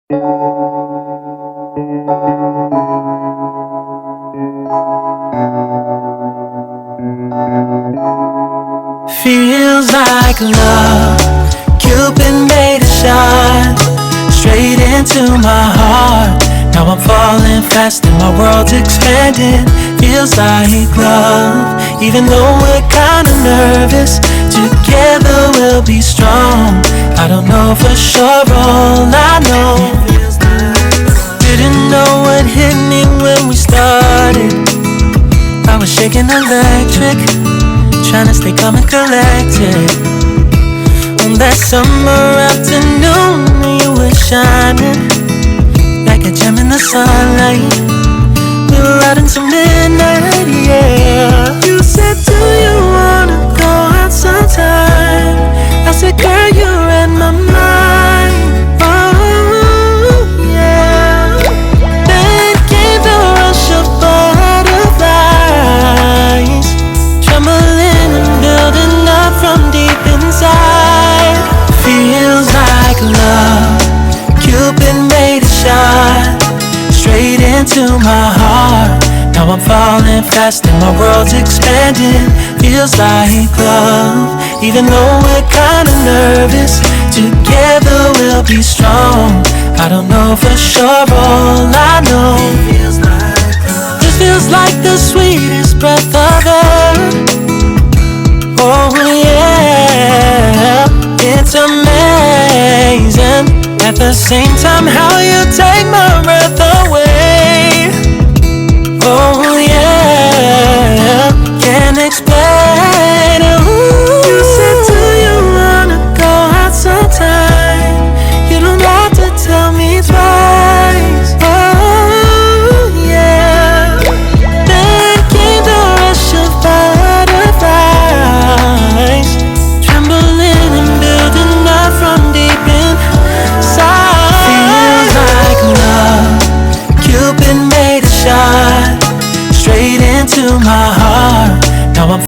Feels like love, Cupid made a shot straight into my heart. Now I'm falling fast and my world's expanding. Feels like love, even though we're kinda nervous. Together we'll be strong. I don't know for sure, all I know. Didn't know what hit me when we started. I was shaking electric, trying to stay calm and collected. On that summer afternoon, you were shining like a gem in the sunlight. We were out until midnight, yeah. You said, do you wanna go out sometime? I said, girl, you read my mind. Oh, yeah. Then came the rush of butterflies, trembling and building up from deep inside. Feels like love, Cupid made a shot straight into my heart. Now I'm falling fast and my world's expanding. Feels like love, even though we're kinda nervous. Together we'll be strong. I don't know for sure, all I know. This feels like the sweetest breath of air. Oh yeah, it's amazing. At the same time, how you take my breath